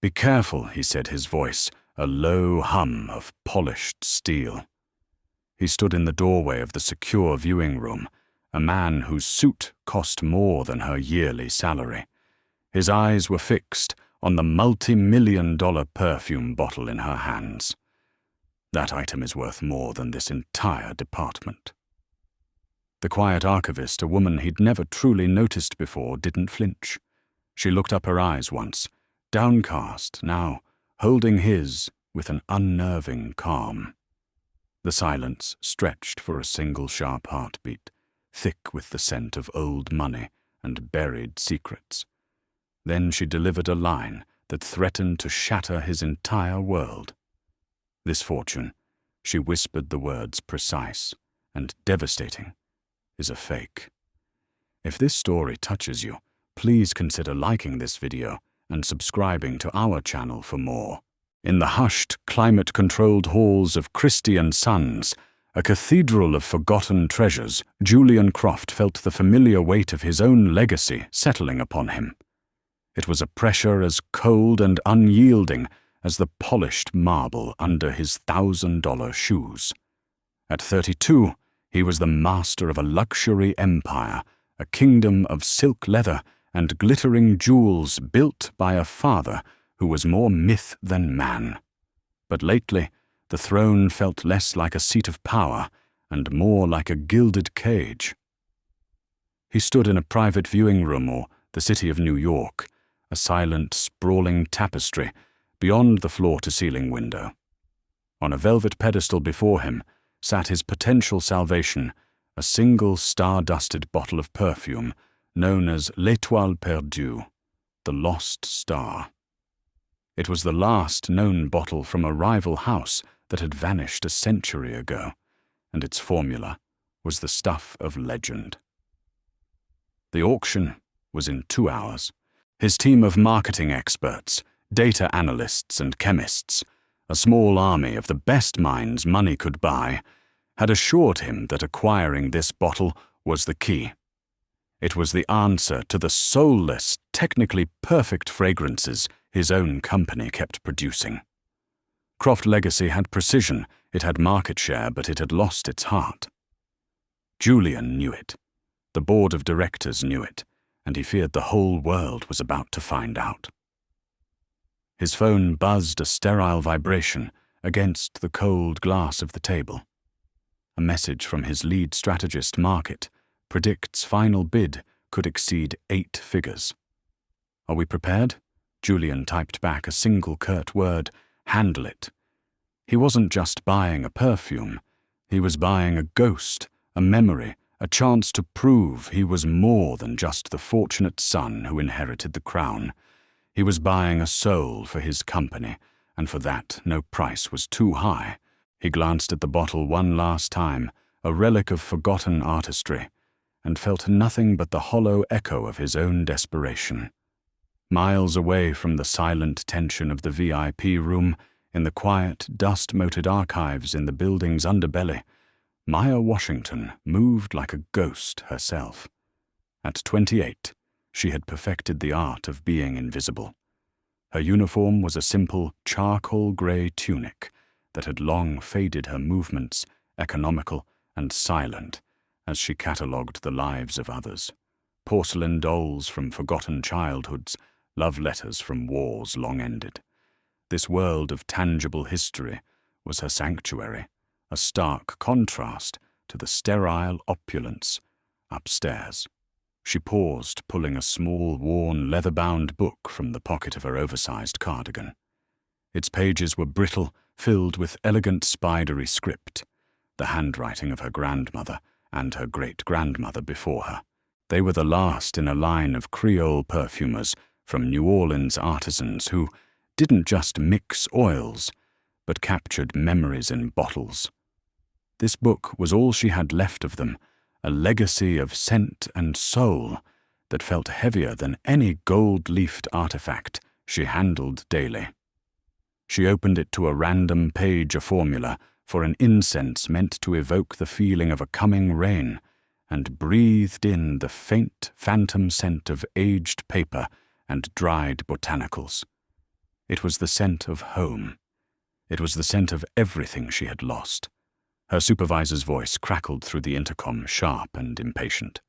"Be careful," he said, his voice a low hum of polished steel. He stood in the doorway of the secure viewing room, a man whose suit cost more than her yearly salary. His eyes were fixed on the multi-million-dollar perfume bottle in her hands. "That item is worth more than this entire department." The quiet archivist, a woman he'd never truly noticed before, didn't flinch. She looked up her eyes once, downcast, now holding his with an unnerving calm. The silence stretched for a single sharp heartbeat, thick with the scent of old money and buried secrets. Then she delivered a line that threatened to shatter his entire world. "This fortune," she whispered the words precise and devastating, "is a fake." If this story touches you, please consider liking this video and subscribing to our channel for more. In the hushed, climate-controlled halls of Christie & Sons, a cathedral of forgotten treasures, Julian Croft felt the familiar weight of his own legacy settling upon him. It was a pressure as cold and unyielding as the polished marble under his $1,000 shoes. At 32, he was the master of a luxury empire, a kingdom of silk leather and glittering jewels built by a father who was more myth than man. But lately, the throne felt less like a seat of power and more like a gilded cage. He stood in a private viewing room or the city of New York, a silent, sprawling tapestry beyond the floor-to-ceiling window. On a velvet pedestal before him sat his potential salvation, a single star-dusted bottle of perfume known as L'Étoile Perdue, the lost star. It was the last known bottle from a rival house that had vanished a century ago, and its formula was the stuff of legend. The auction was in 2 hours. His team of marketing experts, data analysts and chemists, a small army of the best minds money could buy, had assured him that acquiring this bottle was the key. It was the answer to the soulless, technically perfect fragrances his own company kept producing. Croft Legacy had precision, it had market share, but it had lost its heart. Julian knew it. The board of directors knew it, and he feared the whole world was about to find out. His phone buzzed a sterile vibration against the cold glass of the table. A message from his lead strategist, Market, predicts final bid could exceed 8 figures. "Are we prepared?" Julian typed back a single curt word, "Handle it." He wasn't just buying a perfume. He was buying a ghost, a memory, a chance to prove he was more than just the fortunate son who inherited the crown. He was buying a soul for his company, and for that no price was too high. He glanced at the bottle one last time, a relic of forgotten artistry, and felt nothing but the hollow echo of his own desperation. Miles away from the silent tension of the VIP room, in the quiet, dust-moated archives in the building's underbelly, Maya Washington moved like a ghost herself. At 28, she had perfected the art of being invisible. Her uniform was a simple charcoal-gray tunic that had long faded her movements, economical and silent, as she catalogued the lives of others. Porcelain dolls from forgotten childhoods, love letters from wars long ended. This world of tangible history was her sanctuary, a stark contrast to the sterile opulence upstairs. She paused, pulling a small, worn, leather-bound book from the pocket of her oversized cardigan. Its pages were brittle, filled with elegant spidery script, the handwriting of her grandmother and her great-grandmother before her. They were the last in a line of Creole perfumers from New Orleans artisans who didn't just mix oils, but captured memories in bottles. This book was all she had left of them, a legacy of scent and soul that felt heavier than any gold-leafed artifact she handled daily. She opened it to a random page, a formula for an incense meant to evoke the feeling of a coming rain, and breathed in the faint, phantom scent of aged paper and dried botanicals. It was the scent of home. It was the scent of everything she had lost. Her supervisor's voice crackled through the intercom, sharp and impatient.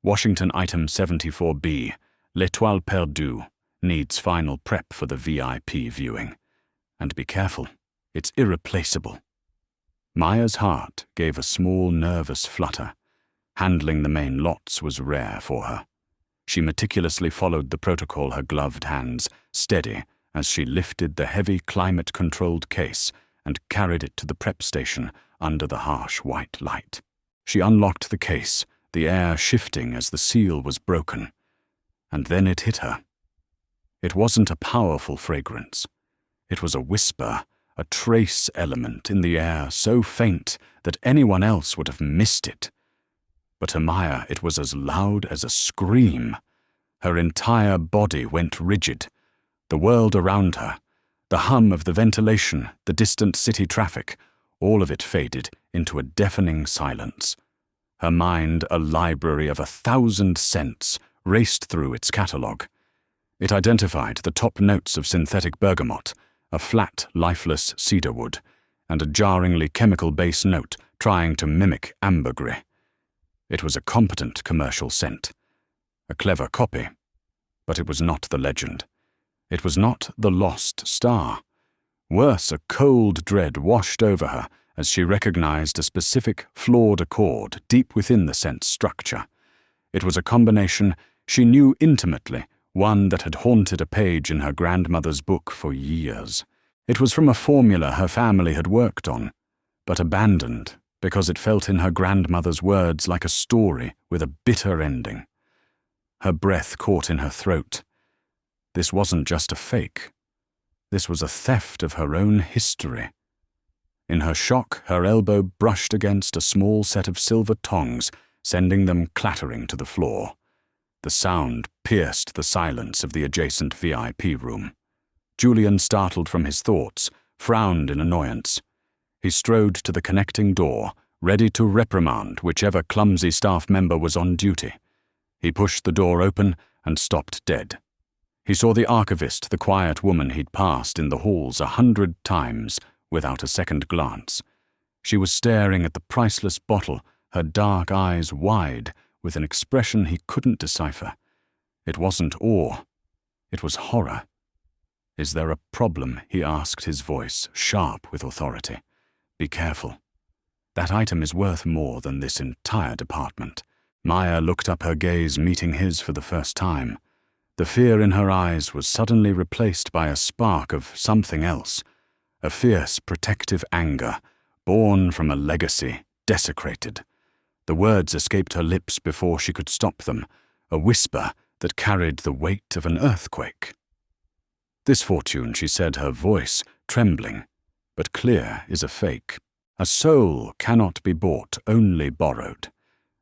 Washington Item 74B, L'Étoile Perdue, needs final prep for the VIP viewing. And be careful, it's irreplaceable. Maya's heart gave a small, nervous flutter. Handling the main lots was rare for her. She meticulously followed the protocol, her gloved hands steady as she lifted the heavy climate-controlled case and carried it to the prep station under the harsh white light. She unlocked the case, the air shifting as the seal was broken. And then it hit her. It wasn't a powerful fragrance. It was a whisper, a trace element in the air so faint that anyone else would have missed it. But to Maya it was as loud as a scream. Her entire body went rigid. The world around her, the hum of the ventilation, the distant city traffic, all of it faded into a deafening silence. Her mind, a library of 1,000 scents, raced through its catalogue. It identified the top notes of synthetic bergamot, a flat, lifeless cedarwood, and a jarringly chemical base note trying to mimic ambergris. It was a competent commercial scent. A clever copy. But it was not the legend. It was not the lost star. Worse, a cold dread washed over her as she recognized a specific, flawed accord deep within the scent's structure. It was a combination she knew intimately, one that had haunted a page in her grandmother's book for years. It was from a formula her family had worked on, but abandoned because it felt in her grandmother's words like a story with a bitter ending. Her breath caught in her throat. This wasn't just a fake. This was a theft of her own history. In her shock, her elbow brushed against a small set of silver tongs, sending them clattering to the floor. The sound pierced the silence of the adjacent VIP room. Julian, startled from his thoughts, frowned in annoyance. He strode to the connecting door, ready to reprimand whichever clumsy staff member was on duty. He pushed the door open and stopped dead. He saw the archivist, the quiet woman he'd passed in the halls 100 times, without a second glance. She was staring at the priceless bottle, her dark eyes wide, with an expression he couldn't decipher. It wasn't awe. It was horror. "Is there a problem?" he asked, his voice sharp with authority. "Be careful. That item is worth more than this entire department." Maya looked up, her gaze meeting his for the first time. The fear in her eyes was suddenly replaced by a spark of something else, a fierce, protective anger, born from a legacy desecrated. The words escaped her lips before she could stop them, a whisper that carried the weight of an earthquake. "This fortune," she said, her voice trembling, "but clear, is a fake. A soul cannot be bought, only borrowed."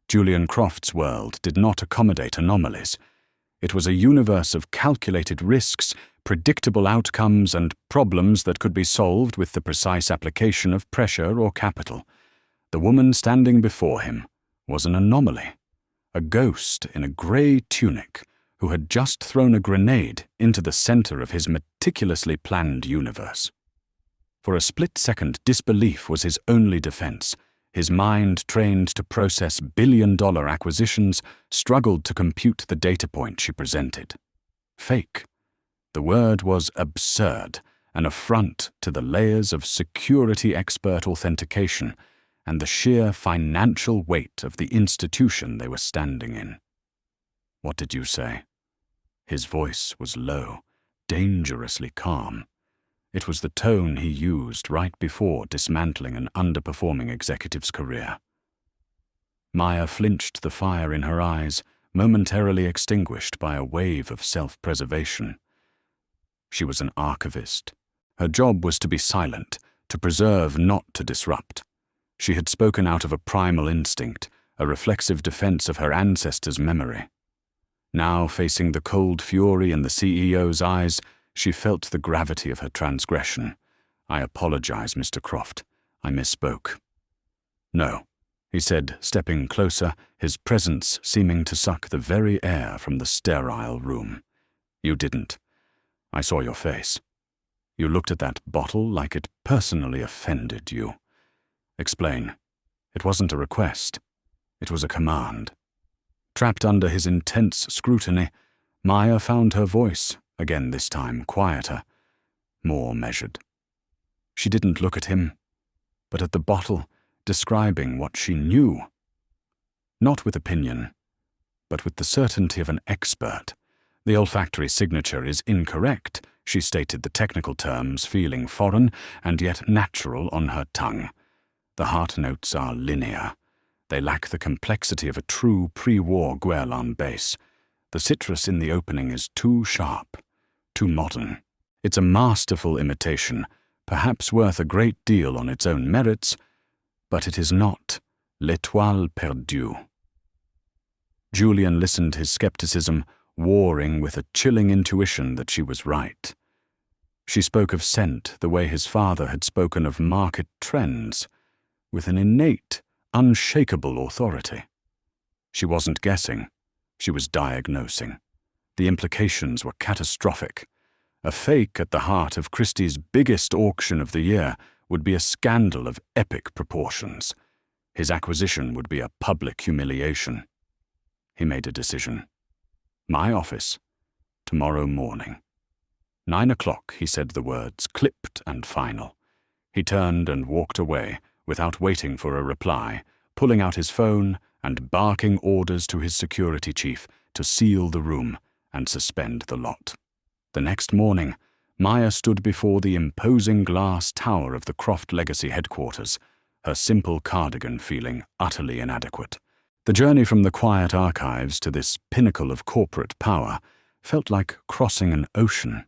Julian Croft's world did not accommodate anomalies. It was a universe of calculated risks, predictable outcomes, and problems that could be solved with the precise application of pressure or capital. The woman standing before him was an anomaly, a ghost in a grey tunic who had just thrown a grenade into the center of his meticulously planned universe. For a split second, disbelief was his only defense. His mind, trained to process billion-dollar acquisitions, struggled to compute the data point she presented. Fake. The word was absurd, an affront to the layers of security expert authentication and the sheer financial weight of the institution they were standing in. "What did you say?" His voice was low, dangerously calm. It was the tone he used right before dismantling an underperforming executive's career. Maya flinched, the fire in her eyes momentarily extinguished by a wave of self-preservation. She was an archivist. Her job was to be silent, to preserve, not to disrupt. She had spoken out of a primal instinct, a reflexive defense of her ancestors' memory. Now, facing the cold fury in the CEO's eyes, she felt the gravity of her transgression. "I apologize, Mr. Croft. I misspoke." "No," he said, stepping closer, his presence seeming to suck the very air from the sterile room. "You didn't. I saw your face. You looked at that bottle like it personally offended you. Explain. It wasn't a request. It was a command. Trapped under his intense scrutiny, Maya found her voice, again this time quieter, more measured. She didn't look at him, but at the bottle, describing what she knew. Not with opinion, but with the certainty of an expert. The olfactory signature is incorrect, she stated the technical terms feeling foreign and yet natural on her tongue. The heart notes are linear. They lack the complexity of a true pre-war Guerlain base. The citrus in the opening is too sharp, too modern. It's a masterful imitation, perhaps worth a great deal on its own merits, but it is not l'étoile perdue. Julian listened, his skepticism warring with a chilling intuition that she was right. She spoke of scent the way his father had spoken of market trends, with an innate, unshakable authority. She wasn't guessing, she was diagnosing. The implications were catastrophic. A fake at the heart of Christie's biggest auction of the year would be a scandal of epic proportions. His acquisition would be a public humiliation. He made a decision. My office, tomorrow morning. 9 o'clock, he said the words, clipped and final. He turned and walked away, without waiting for a reply, pulling out his phone and barking orders to his security chief to seal the room and suspend the lot. The next morning, Maya stood before the imposing glass tower of the Croft Legacy headquarters, her simple cardigan feeling utterly inadequate. The journey from the quiet archives to this pinnacle of corporate power felt like crossing an ocean.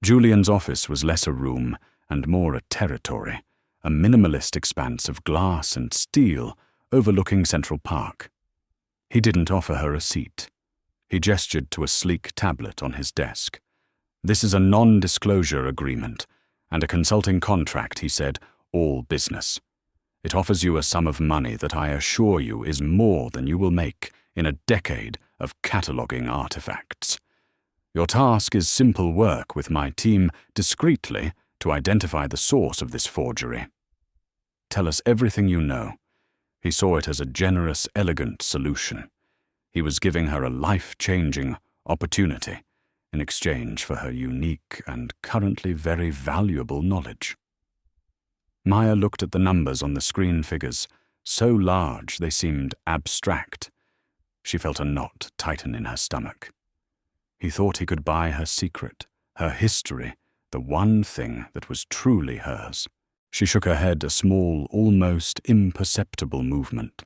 Julian's office was less a room and more a territory, a minimalist expanse of glass and steel overlooking Central Park. He didn't offer her a seat. He gestured to a sleek tablet on his desk. This is a non-disclosure agreement, and a consulting contract, he said, all business. It offers you a sum of money that I assure you is more than you will make in a decade of cataloguing artifacts. Your task is simple work with my team discreetly to identify the source of this forgery. Tell us everything you know. He saw it as a generous, elegant solution. He was giving her a life-changing opportunity in exchange for her unique and currently very valuable knowledge. Maya looked at the numbers on the screen figures, so large they seemed abstract. She felt a knot tighten in her stomach. He thought he could buy her secret, her history, the one thing that was truly hers. She shook her head, a small, almost imperceptible movement.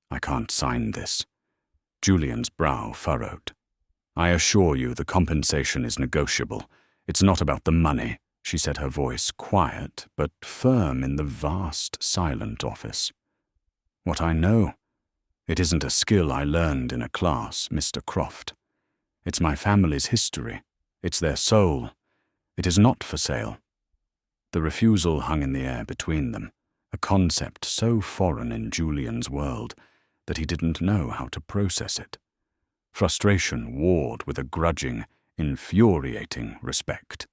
I can't sign this. Julian's brow furrowed. I assure you the compensation is negotiable. It's not about the money, she said, her voice quiet but firm in the vast, silent office. What I know, it isn't a skill I learned in a class, Mr. Croft. It's my family's history. It's their soul. It is not for sale. The refusal hung in the air between them, a concept so foreign in Julian's world that he didn't know how to process it. Frustration warred with a grudging, infuriating respect.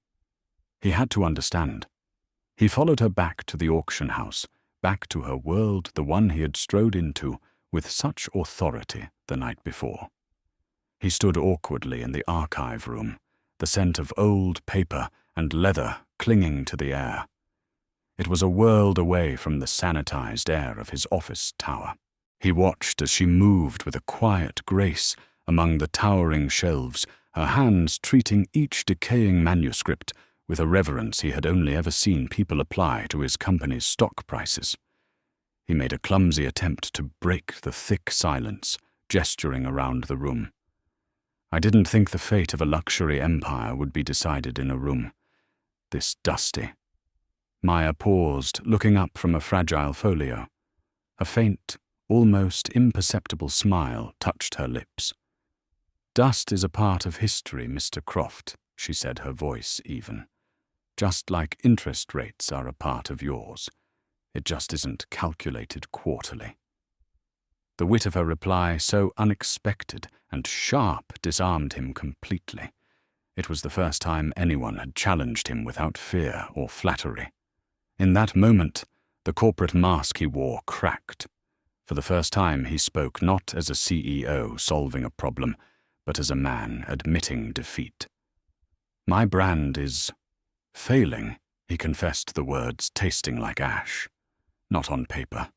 He had to understand. He followed her back to the auction house, back to her world, the one he had strode into with such authority the night before. He stood awkwardly in the archive room, the scent of old paper and leather clinging to the air. It was a world away from the sanitized air of his office tower. He watched as she moved with a quiet grace among the towering shelves, her hands treating each decaying manuscript with a reverence he had only ever seen people apply to his company's stock prices. He made a clumsy attempt to break the thick silence, gesturing around the room. I didn't think the fate of a luxury empire would be decided in a room this dusty. Maya paused, looking up from a fragile folio. A faint, almost imperceptible smile touched her lips. Dust is a part of history, Mr. Croft, she said, her voice even. Just like interest rates are a part of yours. It just isn't calculated quarterly. The wit of her reply, so unexpected and sharp, disarmed him completely. It was the first time anyone had challenged him without fear or flattery. In that moment, the corporate mask he wore cracked. For the first time, he spoke not as a CEO solving a problem, but as a man admitting defeat. "My brand is failing," he confessed, the words tasting like ash. "Not on paper,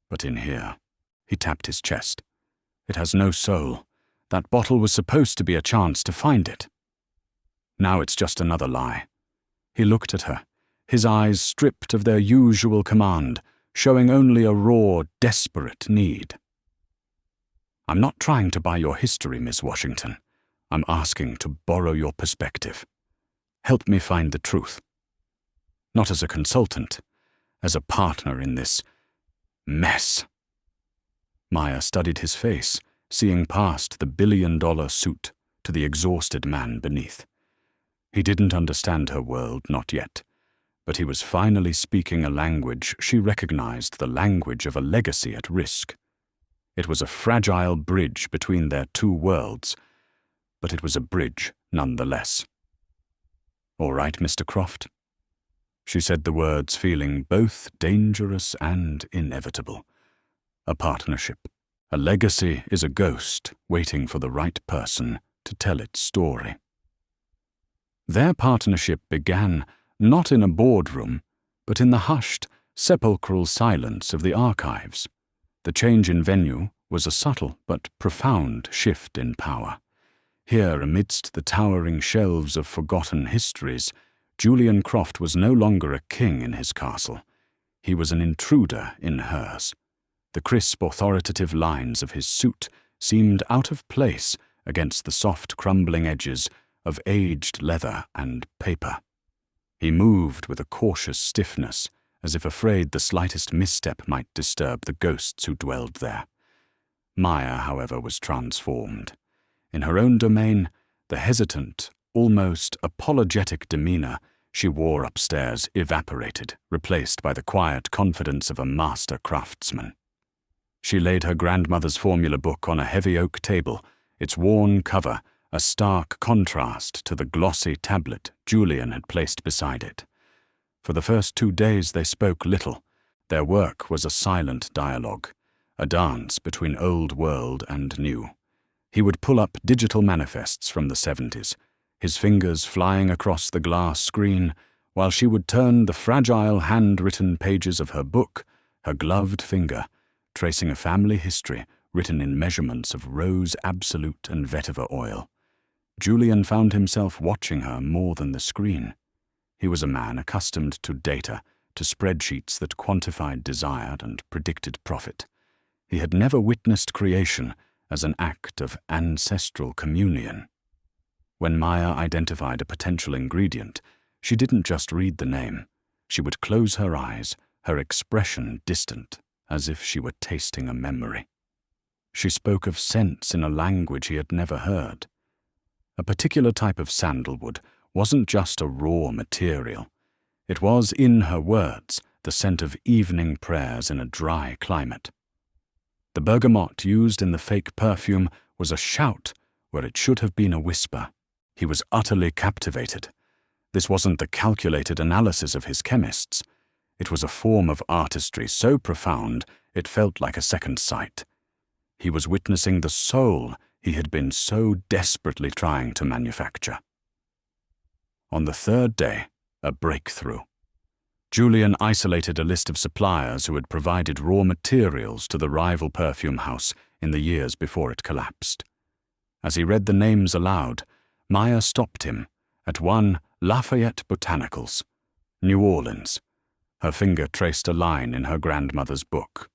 but in here." He tapped his chest. "It has no soul. That bottle was supposed to be a chance to find it. Now it's just another lie." He looked at her, his eyes stripped of their usual command, showing only a raw, desperate need. "I'm not trying to buy your history, Miss Washington. I'm asking to borrow your perspective. Help me find the truth. Not as a consultant, as a partner in this mess." Maya studied his face, seeing past the billion-dollar suit to the exhausted man beneath. He didn't understand her world, not yet, but he was finally speaking a language she recognized, the language of a legacy at risk. It was a fragile bridge between their two worlds, but it was a bridge nonetheless. "All right, Mr. Croft." She said the words, feeling both dangerous and inevitable. A partnership. A legacy is a ghost waiting for the right person to tell its story. Their partnership began not in a boardroom, but in the hushed, sepulchral silence of the archives. The change in venue was a subtle but profound shift in power. Here, amidst the towering shelves of forgotten histories, Julian Croft was no longer a king in his castle. He was an intruder in hers. The crisp, authoritative lines of his suit seemed out of place against the soft, crumbling edges of aged leather and paper. He moved with a cautious stiffness, as if afraid the slightest misstep might disturb the ghosts who dwelled there. Maya, however, was transformed. In her own domain, the hesitant, almost apologetic demeanor she wore upstairs evaporated, replaced by the quiet confidence of a master craftsman. She laid her grandmother's formula book on a heavy oak table, its worn cover a stark contrast to the glossy tablet Julian had placed beside it. For the first 2 days they spoke little. Their work was a silent dialogue, a dance between old world and new. He would pull up digital manifests from the 70s, his fingers flying across the glass screen, while she would turn the fragile handwritten pages of her book, her gloved finger, tracing a family history written in measurements of rose absolute and vetiver oil. Julian found himself watching her more than the screen. He was a man accustomed to data, to spreadsheets that quantified desired and predicted profit. He had never witnessed creation as an act of ancestral communion. When Maya identified a potential ingredient, she didn't just read the name. She would close her eyes, her expression distant, as if she were tasting a memory. She spoke of scents in a language he had never heard. A particular type of sandalwood wasn't just a raw material. It was, in her words, the scent of evening prayers in a dry climate. The bergamot used in the fake perfume was a shout where it should have been a whisper. He was utterly captivated. This wasn't the calculated analysis of his chemists. It was a form of artistry so profound it felt like a second sight. He was witnessing the soul he had been so desperately trying to manufacture. On the 3rd day, a breakthrough. Julian isolated a list of suppliers who had provided raw materials to the rival perfume house in the years before it collapsed. As he read the names aloud, Maya stopped him at one Lafayette Botanicals, New Orleans. Her finger traced a line in her grandmother's book.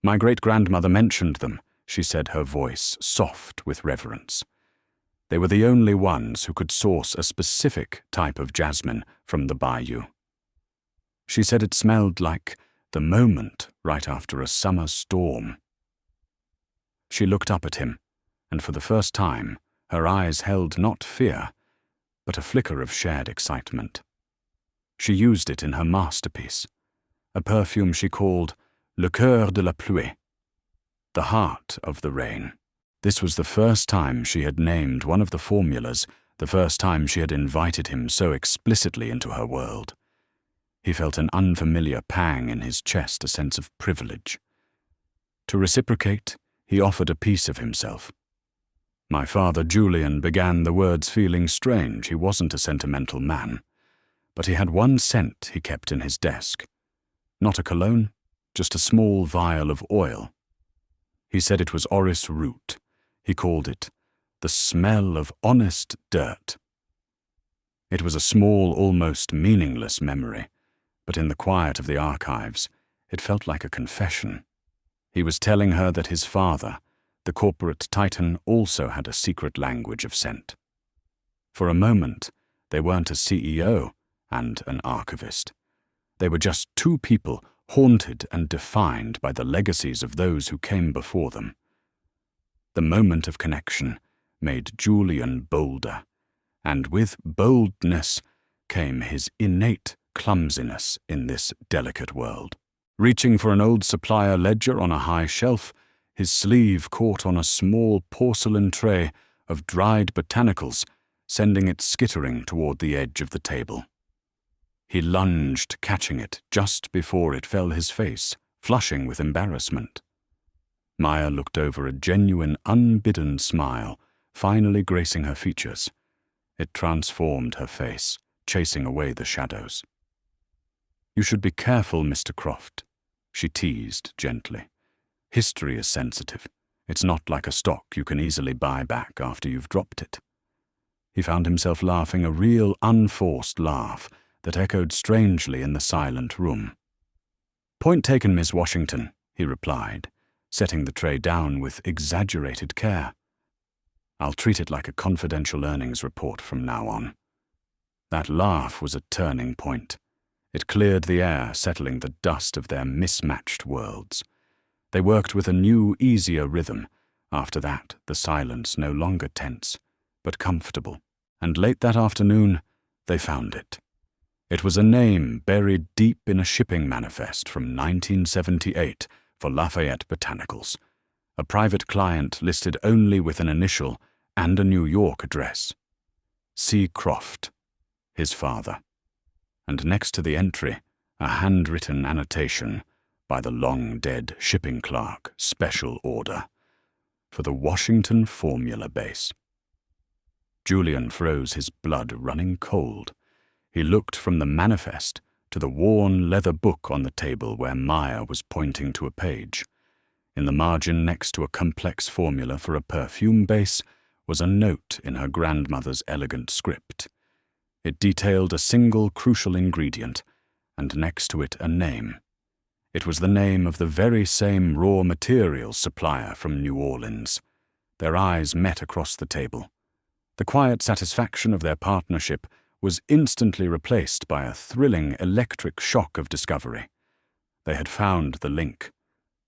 "My great-grandmother mentioned them," she said, her voice soft with reverence. They were the only ones who could source a specific type of jasmine from the bayou. She said it smelled like the moment right after a summer storm. She looked up at him, and for the first time, her eyes held not fear, but a flicker of shared excitement. She used it in her masterpiece, a perfume she called Le Cœur de la Pluie, the heart of the rain. This was the first time she had named one of the formulas the first time she had invited him so explicitly into her world. He felt an unfamiliar pang in his chest, a sense of privilege. To reciprocate, he offered a piece of himself. My father, Julian, began the words feeling strange. He wasn't a sentimental man, but he had one scent he kept in his desk. Not a cologne, just a small vial of oil. He said it was orris root. He called it the smell of honest dirt. It was a small, almost meaningless memory, but in the quiet of the archives, it felt like a confession. He was telling her that his father, the corporate titan, also had a secret language of scent. For a moment, they weren't a CEO and an archivist. They were just two people haunted and defined by the legacies of those who came before them. The moment of connection made Julian bolder, and with boldness came his innate clumsiness in this delicate world. Reaching for an old supplier ledger on a high shelf, his sleeve caught on a small porcelain tray of dried botanicals, sending it skittering toward the edge of the table. He lunged, catching it just before it fell his face, flushing with embarrassment. Maya looked over, a genuine, unbidden smile finally gracing her features. It transformed her face, chasing away the shadows. "You should be careful, Mr. Croft," she teased gently. "History is sensitive. It's not like a stock you can easily buy back after you've dropped it." He found himself laughing, a real, unforced laugh that echoed strangely in the silent room. "Point taken, Miss Washington," he replied, setting the tray down with exaggerated care. "I'll treat it like a confidential earnings report from now on." That laugh was a turning point. It cleared the air, settling the dust of their mismatched worlds. They worked with a new, easier rhythm. After that, the silence no longer tense, but comfortable. And late that afternoon, they found it. It was a name buried deep in a shipping manifest from 1978 for Lafayette Botanicals, a private client listed only with an initial and a New York address. C. Croft, his father. And next to the entry, a handwritten annotation by the long-dead shipping clerk, special order, for the Washington Formula Base. Julian froze, his blood running cold. He looked from the manifest to the worn leather book on the table where Maya was pointing to a page. In the margin next to a complex formula for a perfume base was a note in her grandmother's elegant script. It detailed a single crucial ingredient, and next to it a name. It was the name of the very same raw materials supplier from New Orleans. Their eyes met across the table. The quiet satisfaction of their partnership was instantly replaced by a thrilling electric shock of discovery. They had found the link,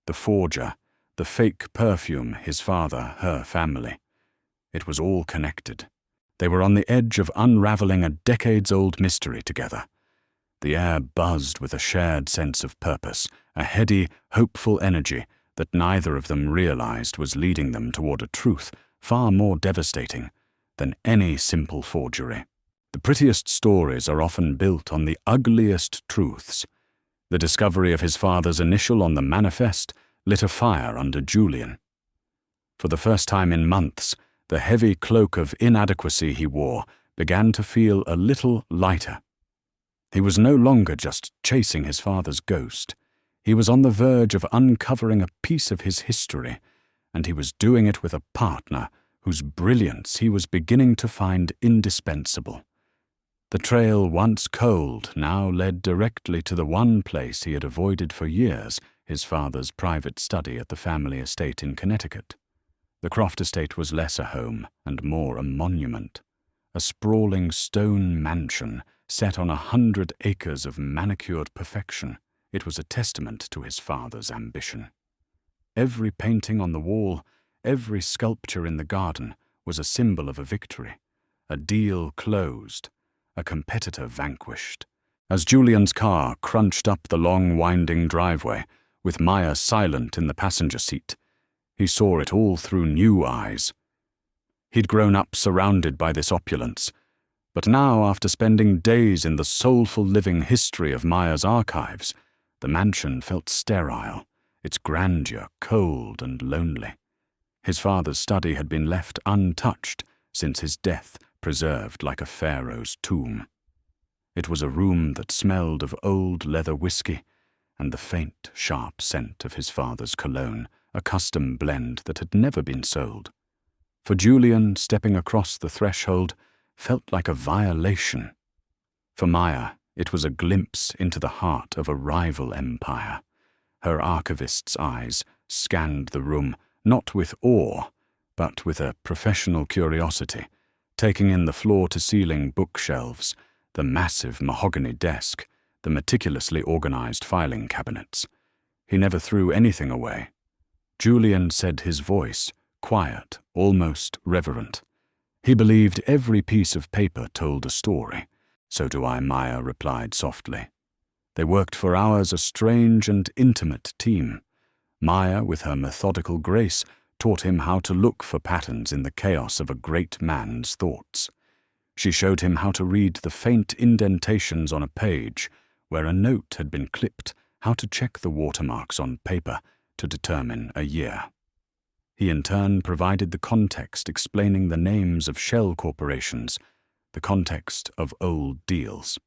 the forger, the fake perfume, his father, her family. It was all connected. They were on the edge of unraveling a decades-old mystery together. The air buzzed with a shared sense of purpose, a heady, hopeful energy that neither of them realized was leading them toward a truth far more devastating than any simple forgery. The prettiest stories are often built on the ugliest truths. The discovery of his father's initial on the manifest lit a fire under Julian. For the first time in months, the heavy cloak of inadequacy he wore began to feel a little lighter. He was no longer just chasing his father's ghost. He was on the verge of uncovering a piece of his history, and he was doing it with a partner whose brilliance he was beginning to find indispensable. The trail, once cold, now led directly to the one place he had avoided for years, his father's private study at the family estate in Connecticut. The Croft estate was less a home and more a monument, a sprawling stone mansion set on 100 acres of manicured perfection. It was a testament to his father's ambition. Every painting on the wall, every sculpture in the garden was a symbol of a victory, a deal closed, a competitor vanquished. As Julian's car crunched up the long, winding driveway, with Maya silent in the passenger seat, he saw it all through new eyes. He'd grown up surrounded by this opulence, but now, after spending days in the soulful living history of Maya's archives, the mansion felt sterile, its grandeur cold and lonely. His father's study had been left untouched since his death, preserved like a pharaoh's tomb. It was a room that smelled of old leather whiskey and the faint, sharp scent of his father's cologne, a custom blend that had never been sold. For Julian, stepping across the threshold felt like a violation. For Maya, it was a glimpse into the heart of a rival empire. Her archivist's eyes scanned the room, not with awe, but with a professional curiosity, taking in the floor-to-ceiling bookshelves, the massive mahogany desk, the meticulously organized filing cabinets. He never threw anything away. Julian said, his voice quiet, almost reverent. He believed every piece of paper told a story. So do I, Maya replied softly. They worked for hours, a strange and intimate team. Maya, with her methodical grace, taught him how to look for patterns in the chaos of a great man's thoughts. She showed him how to read the faint indentations on a page where a note had been clipped, how to check the watermarks on paper to determine a year. He in turn provided the context explaining the names of shell corporations, the context of old deals.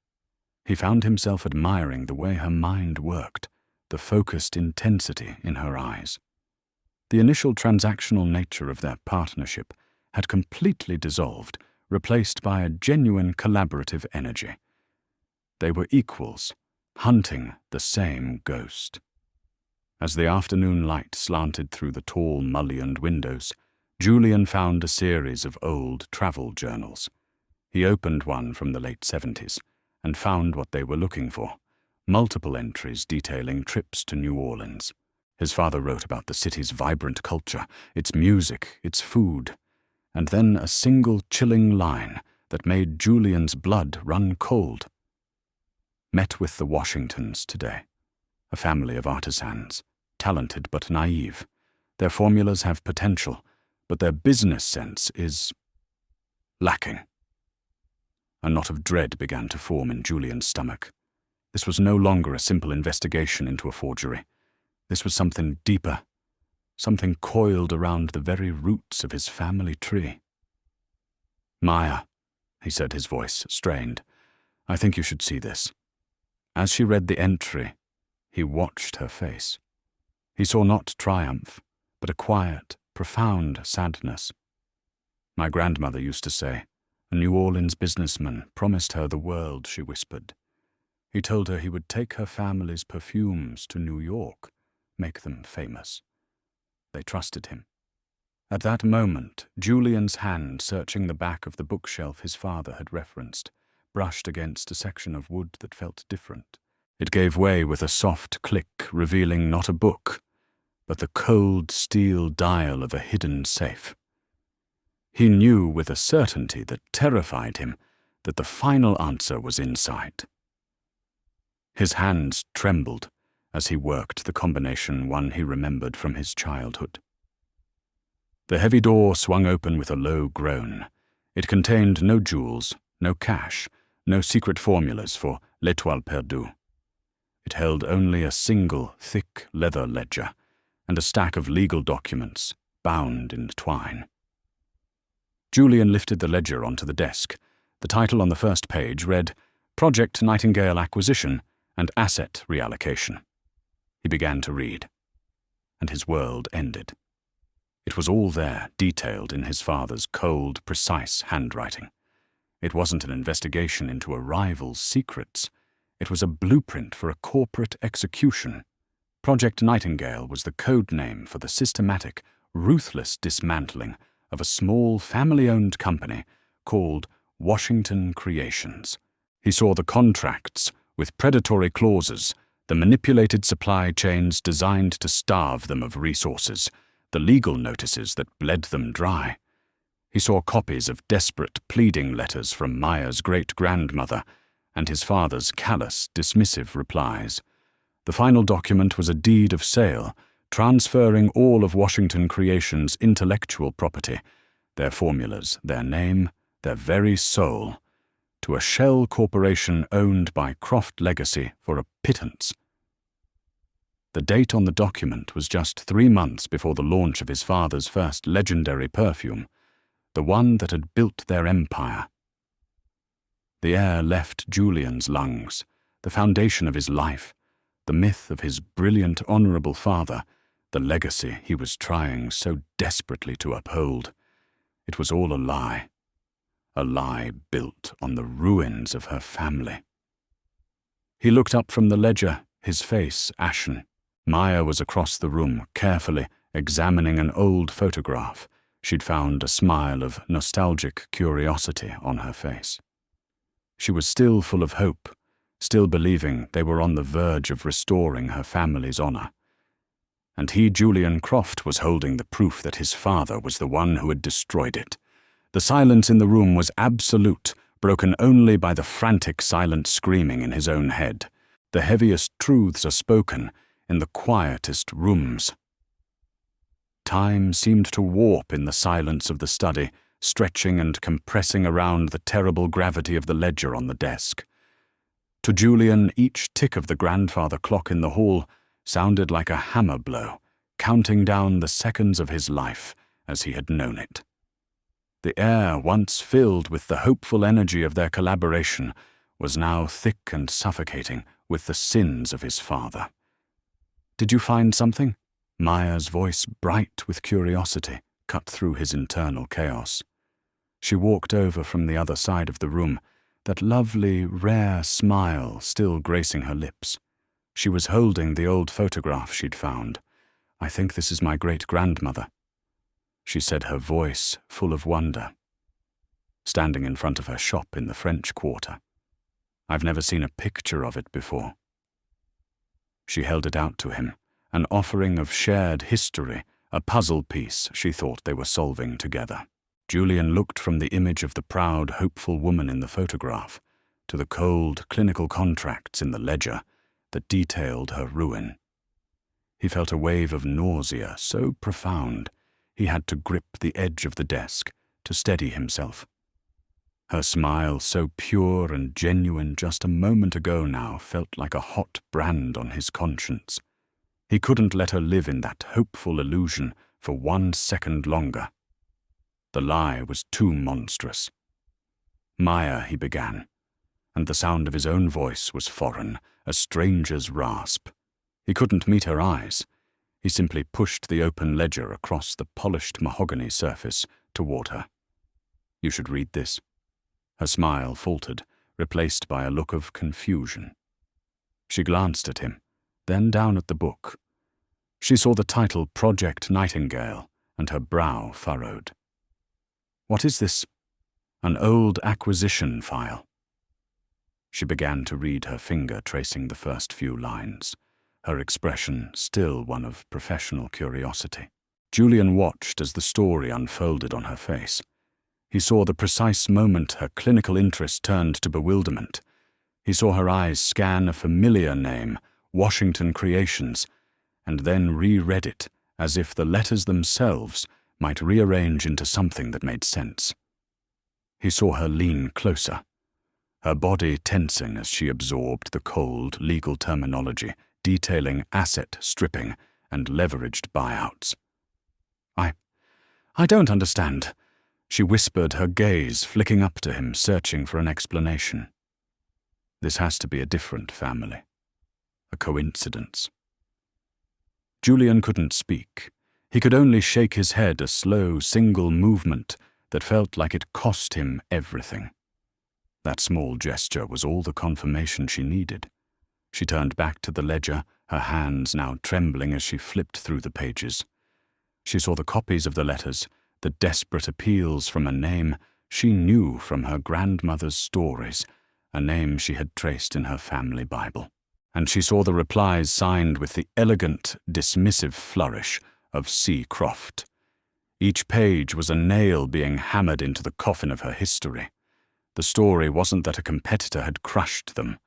He found himself admiring the way her mind worked, the focused intensity in her eyes. The initial transactional nature of their partnership had completely dissolved, replaced by a genuine collaborative energy. They were equals, hunting the same ghost. As the afternoon light slanted through the tall, mullioned windows, Julian found a series of old travel journals. He opened one from the late 70s and found what they were looking for, multiple entries detailing trips to New Orleans. His father wrote about the city's vibrant culture, its music, its food, and then a single chilling line that made Julian's blood run cold. Met with the Washingtons today, a family of artisans, talented but naive. Their formulas have potential, but their business sense is lacking. A knot of dread began to form in Julian's stomach. This was no longer a simple investigation into a forgery. This was something deeper, something coiled around the very roots of his family tree. Maya, he said, his voice strained, I think you should see this. As she read the entry, he watched her face. He saw not triumph, but a quiet, profound sadness. My grandmother used to say, a New Orleans businessman promised her the world, she whispered. He told her he would take her family's perfumes to New York, make them famous. They trusted him. At that moment, Julian's hand, searching the back of the bookshelf his father had referenced, brushed against a section of wood that felt different. It gave way with a soft click, revealing not a book, but the cold steel dial of a hidden safe. He knew with a certainty that terrified him that the final answer was in sight. His hands trembled as he worked the combination, one he remembered from his childhood. The heavy door swung open with a low groan. It contained no jewels, no cash, no secret formulas for l'étoile perdue. It held only a single, thick leather ledger and a stack of legal documents bound in twine. Julian lifted the ledger onto the desk. The title on the first page read, Project Nightingale Acquisition and Asset Reallocation. He began to read, and his world ended. It was all there, detailed in his father's cold, precise handwriting. It wasn't an investigation into a rival's secrets. It was a blueprint for a corporate execution. Project Nightingale was the code name for the systematic, ruthless dismantling of a small family-owned company called Washington Creations. He saw the contracts with predatory clauses, the manipulated supply chains designed to starve them of resources, the legal notices that bled them dry. He saw copies of desperate pleading letters from Maya's great-grandmother and his father's callous, dismissive replies. The final document was a deed of sale, transferring all of Washington Creations' intellectual property, their formulas, their name, their very soul, to a shell corporation owned by Croft Legacy for a pittance. The date on the document was just 3 months before the launch of his father's first legendary perfume, the one that had built their empire. The air left Julian's lungs, the foundation of his life, the myth of his brilliant, honorable father, the legacy he was trying so desperately to uphold. It was all a lie built on the ruins of her family. He looked up from the ledger, his face ashen. Maya was across the room, carefully examining an old photograph. She'd found a smile of nostalgic curiosity on her face. She was still full of hope, still believing they were on the verge of restoring her family's honor. And he, Julian Croft, was holding the proof that his father was the one who had destroyed it. The silence in the room was absolute, broken only by the frantic silent screaming in his own head. The heaviest truths are spoken in the quietest rooms. Time seemed to warp in the silence of the study, stretching and compressing around the terrible gravity of the ledger on the desk. To Julian, each tick of the grandfather clock in the hall sounded like a hammer blow, counting down the seconds of his life as he had known it. The air, once filled with the hopeful energy of their collaboration, was now thick and suffocating with the sins of his father. "Did you find something?" Maya's voice, bright with curiosity, cut through his internal chaos. She walked over from the other side of the room, that lovely, rare smile still gracing her lips. She was holding the old photograph she'd found. "I think this is my great-grandmother," she said, her voice full of wonder. "Standing in front of her shop in the French Quarter. I've never seen a picture of it before." She held it out to him, an offering of shared history, a puzzle piece she thought they were solving together. Julian looked from the image of the proud, hopeful woman in the photograph to the cold, clinical contracts in the ledger that detailed her ruin. He felt a wave of nausea so profound he had to grip the edge of the desk to steady himself. Her smile, so pure and genuine just a moment ago now, felt like a hot brand on his conscience. He couldn't let her live in that hopeful illusion for 1 second longer. The lie was too monstrous. "Maya," he began, and the sound of his own voice was foreign, a stranger's rasp. He couldn't meet her eyes. He simply pushed the open ledger across the polished mahogany surface toward her. "You should read this." Her smile faltered, replaced by a look of confusion. She glanced at him, then down at the book. She saw the title Project Nightingale, and her brow furrowed. "What is this?" "An old acquisition file." She began to read, her finger tracing the first few lines, her expression still one of professional curiosity. Julian watched as the story unfolded on her face. He saw the precise moment her clinical interest turned to bewilderment. He saw her eyes scan a familiar name, Washington Creations, and then reread it as if the letters themselves might rearrange into something that made sense. He saw her lean closer, her body tensing as she absorbed the cold, legal terminology detailing asset stripping and leveraged buyouts. I don't understand," she whispered, her gaze flicking up to him, searching for an explanation. "This has to be a different family. A coincidence." Julian couldn't speak. He could only shake his head, a slow, single movement that felt like it cost him everything. That small gesture was all the confirmation she needed. She turned back to the ledger, her hands now trembling as she flipped through the pages. She saw the copies of the letters, the desperate appeals from a name she knew from her grandmother's stories, a name she had traced in her family Bible. And she saw the replies signed with the elegant, dismissive flourish of C. Croft. Each page was a nail being hammered into the coffin of her history. The story wasn't that a competitor had crushed them.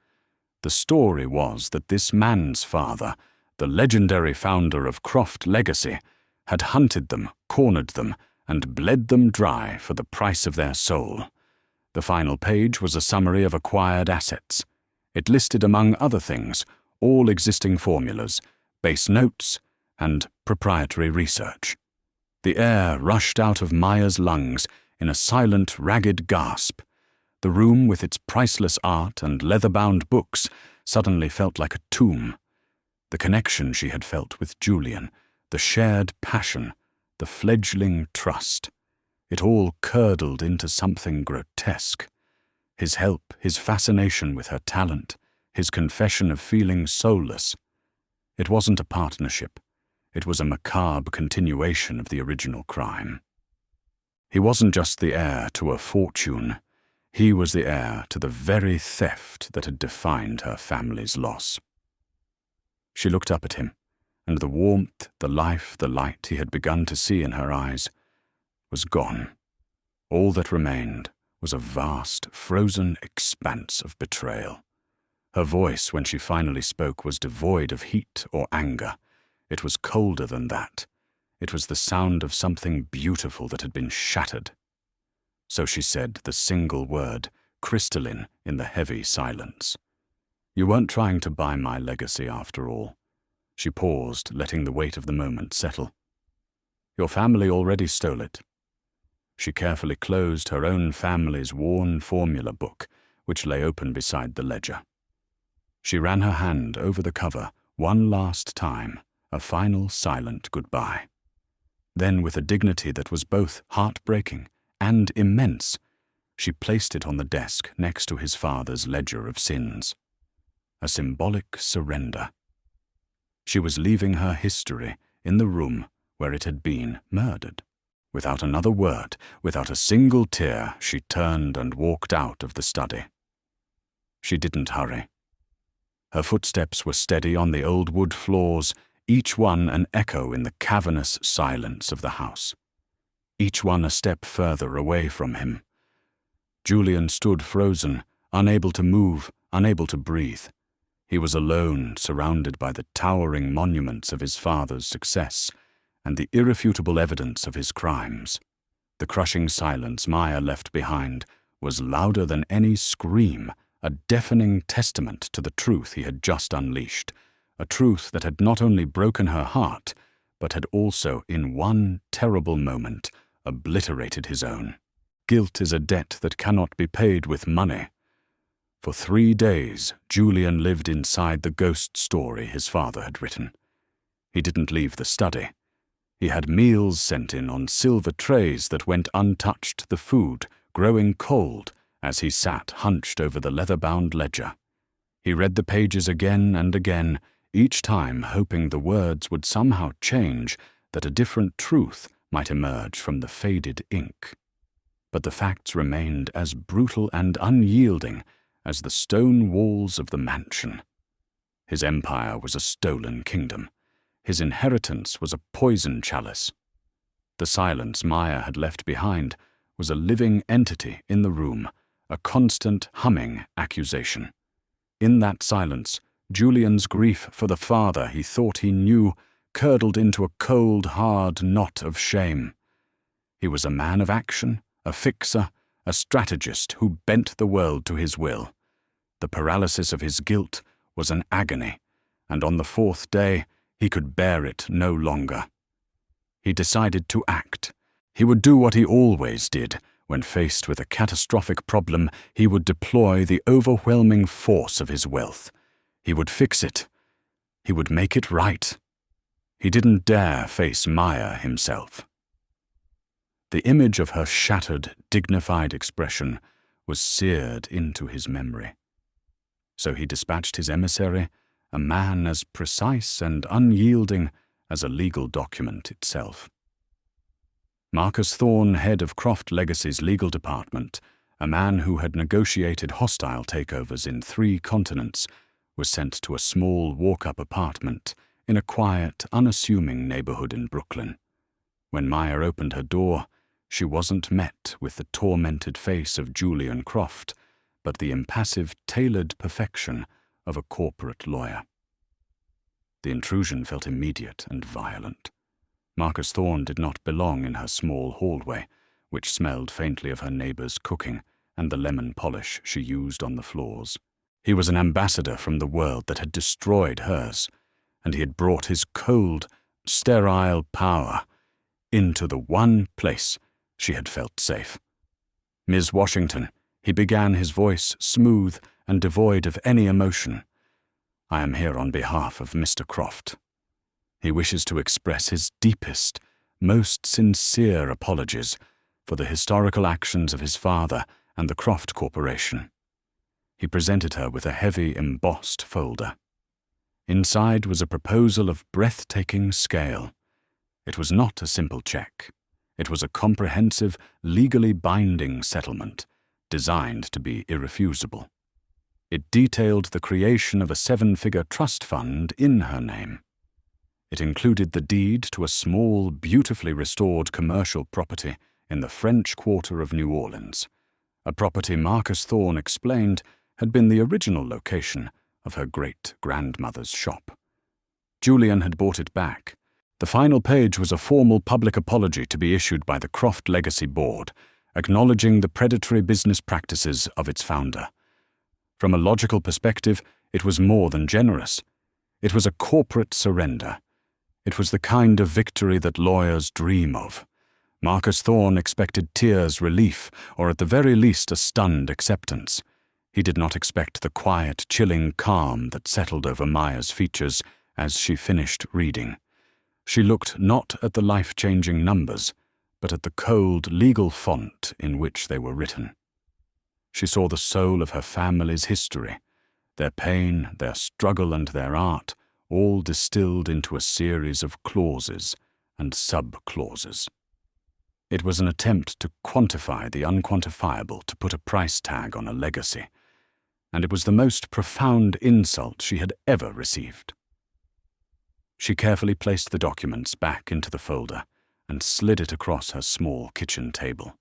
The story was that this man's father, the legendary founder of Croft Legacy, had hunted them, cornered them, and bled them dry for the price of their soul. The final page was a summary of acquired assets. It listed, among other things, all existing formulas, base notes, and proprietary research. The air rushed out of Maya's lungs in a silent, ragged gasp. The room, with its priceless art and leather-bound books, suddenly felt like a tomb. The connection she had felt with Julian, the shared passion, the fledgling trust, it all curdled into something grotesque. His help, his fascination with her talent, his confession of feeling soulless. It wasn't a partnership. It was a macabre continuation of the original crime. He wasn't just the heir to a fortune. He was the heir to the very theft that had defined her family's loss. She looked up at him, and the warmth, the life, the light he had begun to see in her eyes was gone. All that remained was a vast, frozen expanse of betrayal. Her voice, when she finally spoke, was devoid of heat or anger. It was colder than that. It was the sound of something beautiful that had been shattered. So she said the single word, crystalline in the heavy silence. "You weren't trying to buy my legacy after all." She paused, letting the weight of the moment settle. "Your family already stole it." She carefully closed her own family's worn formula book, which lay open beside the ledger. She ran her hand over the cover one last time, a final silent goodbye. Then, with a dignity that was both heartbreaking and immense, she placed it on the desk next to his father's ledger of sins. A symbolic surrender. She was leaving her history in the room where it had been murdered. Without another word, without a single tear, she turned and walked out of the study. She didn't hurry. Her footsteps were steady on the old wood floors, each one an echo in the cavernous silence of the house. Each one a step further away from him. Julian stood frozen, unable to move, unable to breathe. He was alone, surrounded by the towering monuments of his father's success and the irrefutable evidence of his crimes. The crushing silence Maya left behind was louder than any scream, a deafening testament to the truth he had just unleashed, a truth that had not only broken her heart, but had also, in one terrible moment, obliterated his own. Guilt is a debt that cannot be paid with money. For 3 days, Julian lived inside the ghost story his father had written. He didn't leave the study. He had meals sent in on silver trays that went untouched, the food growing cold as he sat hunched over the leather-bound ledger. He read the pages again and again, each time hoping the words would somehow change, that a different truth might emerge from the faded ink. But the facts remained as brutal and unyielding as the stone walls of the mansion. His empire was a stolen kingdom. His inheritance was a poison chalice. The silence Maya had left behind was a living entity in the room, a constant humming accusation. In that silence, Julian's grief for the father he thought he knew curdled into a cold, hard knot of shame. He was a man of action, a fixer, a strategist who bent the world to his will. The paralysis of his guilt was an agony, and on the 4th day he could bear it no longer. He decided to act. He would do what he always did. When faced with a catastrophic problem, he would deploy the overwhelming force of his wealth. He would fix it. He would make it right. He didn't dare face Maya himself. The image of her shattered, dignified expression was seared into his memory. So he dispatched his emissary, a man as precise and unyielding as a legal document itself. Marcus Thorne, head of Croft Legacy's legal department, a man who had negotiated hostile takeovers in 3 continents, was sent to a small walk-up apartment in a quiet, unassuming neighborhood in Brooklyn. When Maya opened her door, she wasn't met with the tormented face of Julian Croft, but the impassive, tailored perfection of a corporate lawyer. The intrusion felt immediate and violent. Marcus Thorne did not belong in her small hallway, which smelled faintly of her neighbour's cooking and the lemon polish she used on the floors. He was an ambassador from the world that had destroyed hers, and he had brought his cold, sterile power into the one place she had felt safe. "Ms. Washington," he began, his voice smooth and devoid of any emotion. "I am here on behalf of Mr. Croft. He wishes to express his deepest, most sincere apologies for the historical actions of his father and the Croft Corporation." He presented her with a heavy, embossed folder. Inside was a proposal of breathtaking scale. It was not a simple check. It was a comprehensive, legally binding settlement, designed to be irrefusable. It detailed the creation of a 7-figure trust fund in her name. It included the deed to a small, beautifully restored commercial property in the French Quarter of New Orleans, a property Marcus Thorne explained had been the original location of her great-grandmother's shop. Julian had bought it back. The final page was a formal public apology to be issued by the Croft Legacy Board, acknowledging the predatory business practices of its founder. From a logical perspective, it was more than generous. It was a corporate surrender. It was the kind of victory that lawyers dream of. Marcus Thorne expected tears, relief, or at the very least a stunned acceptance. He did not expect the quiet, chilling calm that settled over Maya's features as she finished reading. She looked not at the life-changing numbers, but at the cold, legal font in which they were written. She saw the soul of her family's history, their pain, their struggle, and their art, all distilled into a series of clauses and sub-clauses. It was an attempt to quantify the unquantifiable, to put a price tag on a legacy, and it was the most profound insult she had ever received. She carefully placed the documents back into the folder and slid it across her small kitchen table.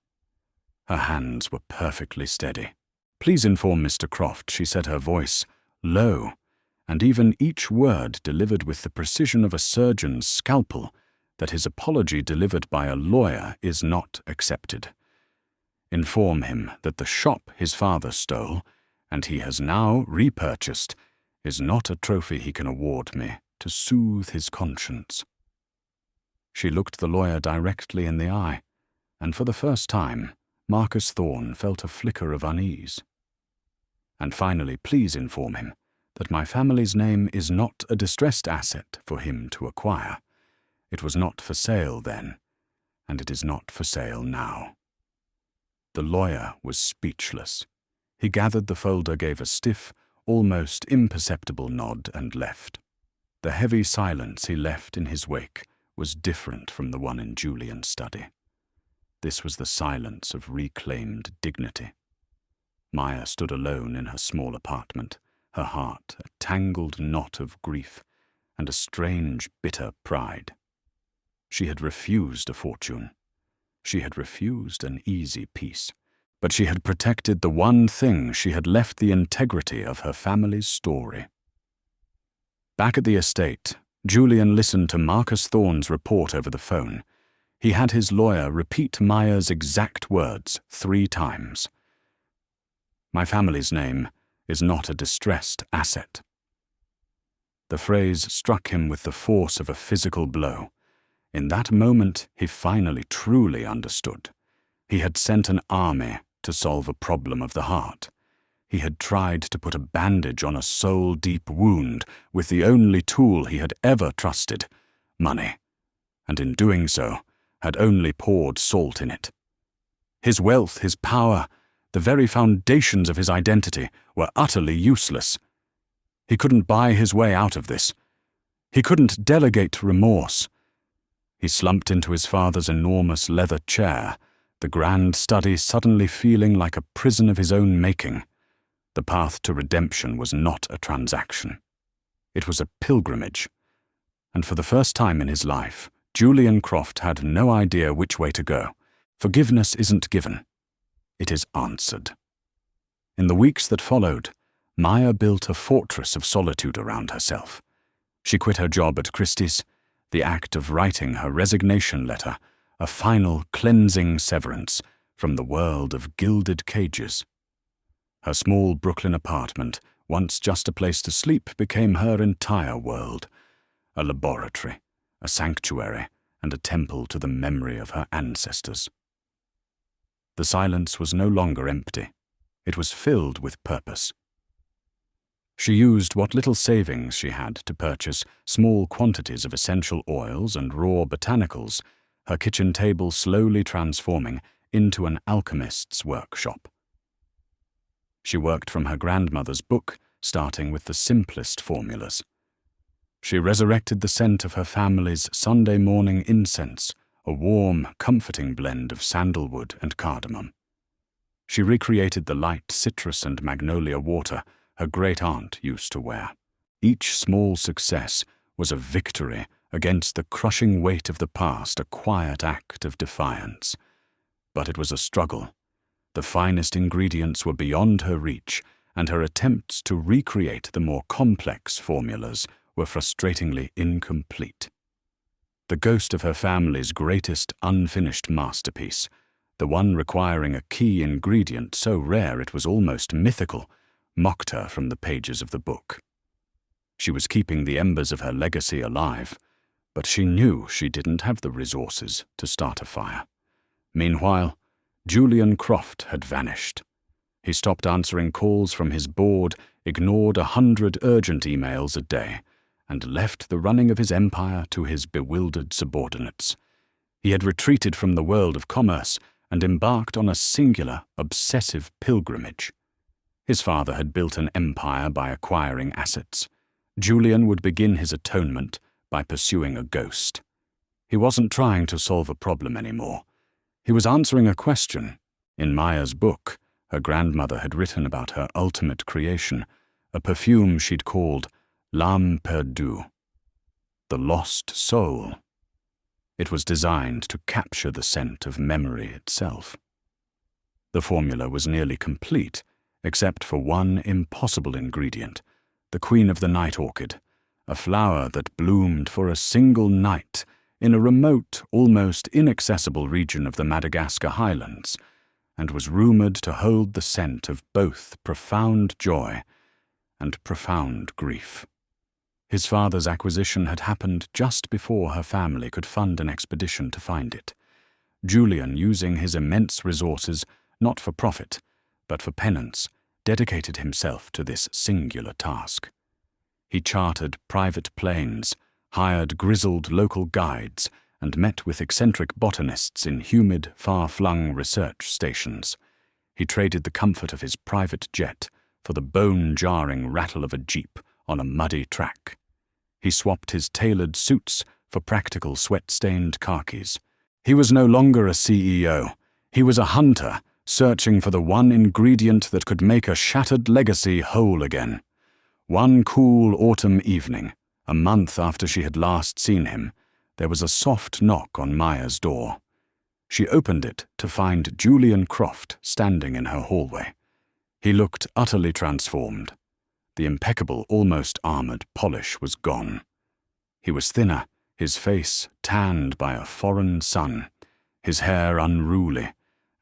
Her hands were perfectly steady. "Please inform Mr. Croft," she said, her voice low, and even each word delivered with the precision of a surgeon's scalpel, that his apology delivered by a lawyer is not accepted. "Inform him that the shop his father stole, and he has now repurchased, is not a trophy he can award me to soothe his conscience." She looked the lawyer directly in the eye, and for the first time, Marcus Thorne felt a flicker of unease. "And finally, please inform him that my family's name is not a distressed asset for him to acquire. It was not for sale then, and it is not for sale now." The lawyer was speechless. He gathered the folder, gave a stiff, almost imperceptible nod, and left. The heavy silence he left in his wake was different from the one in Julian's study. This was the silence of reclaimed dignity. Maya stood alone in her small apartment, her heart a tangled knot of grief and a strange, bitter pride. She had refused a fortune. She had refused an easy peace. But she had protected the one thing. She had left the integrity of her family's story. Back at the estate, Julian listened to Marcus Thorne's report over the phone. He had his lawyer repeat Maya's exact words 3 times. "My family's name is not a distressed asset." The phrase struck him with the force of a physical blow. In that moment, he finally truly understood. He had sent an army to solve a problem of the heart. He had tried to put a bandage on a soul-deep wound with the only tool he had ever trusted, money, and in doing so, had only poured salt in it. His wealth, his power, the very foundations of his identity were utterly useless. He couldn't buy his way out of this. He couldn't delegate remorse. He slumped into his father's enormous leather chair, the grand study suddenly feeling like a prison of his own making. The path to redemption was not a transaction. It was a pilgrimage. And for the first time in his life, Julian Croft had no idea which way to go. Forgiveness isn't given. It is answered. In the weeks that followed, Maya built a fortress of solitude around herself. She quit her job at Christie's, the act of writing her resignation letter, a final cleansing severance from the world of gilded cages. Her small Brooklyn apartment, once just a place to sleep, became her entire world, a laboratory, a sanctuary, and a temple to the memory of her ancestors. The silence was no longer empty. It was filled with purpose. She used what little savings she had to purchase small quantities of essential oils and raw botanicals, her kitchen table slowly transforming into an alchemist's workshop. She worked from her grandmother's book, starting with the simplest formulas. She resurrected the scent of her family's Sunday morning incense, a warm, comforting blend of sandalwood and cardamom. She recreated the light citrus and magnolia water her great-aunt used to wear. Each small success was a victory against the crushing weight of the past, a quiet act of defiance. But it was a struggle. The finest ingredients were beyond her reach, and her attempts to recreate the more complex formulas were frustratingly incomplete. The ghost of her family's greatest unfinished masterpiece, the one requiring a key ingredient so rare it was almost mythical, mocked her from the pages of the book. She was keeping the embers of her legacy alive, but she knew she didn't have the resources to start a fire. Meanwhile, Julian Croft had vanished. He stopped answering calls from his board, ignored 100 urgent emails a day, and left the running of his empire to his bewildered subordinates. He had retreated from the world of commerce and embarked on a singular, obsessive pilgrimage. His father had built an empire by acquiring assets. Julian would begin his atonement by pursuing a ghost. He wasn't trying to solve a problem anymore. He was answering a question. In Maya's book, her grandmother had written about her ultimate creation, a perfume she'd called L'âme perdue, the lost soul. It was designed to capture the scent of memory itself. The formula was nearly complete, except for one impossible ingredient, the queen of the night orchid, a flower that bloomed for a single night in a remote, almost inaccessible region of the Madagascar highlands, and was rumored to hold the scent of both profound joy and profound grief. His father's acquisition had happened just before her family could fund an expedition to find it. Julian, using his immense resources not for profit, but for penance, dedicated himself to this singular task. He chartered private planes, hired grizzled local guides, and met with eccentric botanists in humid, far-flung research stations. He traded the comfort of his private jet for the bone-jarring rattle of a jeep on a muddy track. He swapped his tailored suits for practical sweat-stained khakis. He was no longer a CEO. He was a hunter, searching for the one ingredient that could make a shattered legacy whole again. One cool autumn evening, a month after she had last seen him, there was a soft knock on Maya's door. She opened it to find Julian Croft standing in her hallway. He looked utterly transformed. The impeccable, almost armored polish was gone. He was thinner, his face tanned by a foreign sun, his hair unruly,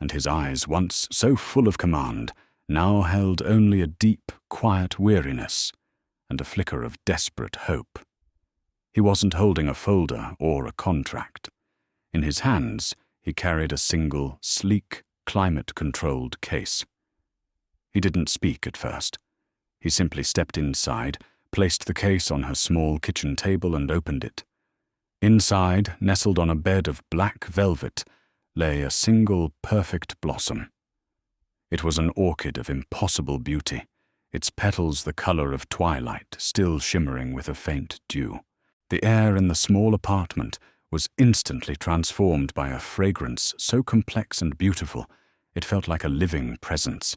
and his eyes, once so full of command, now held only a deep, quiet weariness and a flicker of desperate hope. He wasn't holding a folder or a contract. In his hands, he carried a single, sleek, climate-controlled case. He didn't speak at first. He simply stepped inside, placed the case on her small kitchen table and opened it. Inside, nestled on a bed of black velvet, lay a single perfect blossom. It was an orchid of impossible beauty, its petals the color of twilight, still shimmering with a faint dew. The air in the small apartment was instantly transformed by a fragrance so complex and beautiful, it felt like a living presence.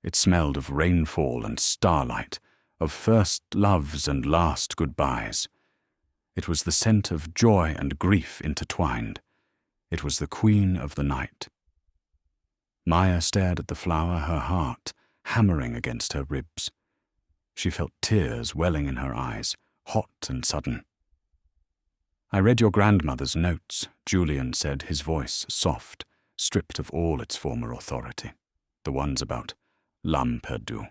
It smelled of rainfall and starlight, of first loves and last goodbyes. It was the scent of joy and grief intertwined. It was the queen of the night. Maya stared at the flower, her heart hammering against her ribs. She felt tears welling in her eyes, hot and sudden. I read your grandmother's notes, Julian said, his voice soft, stripped of all its former authority. The ones about l'âme perdue.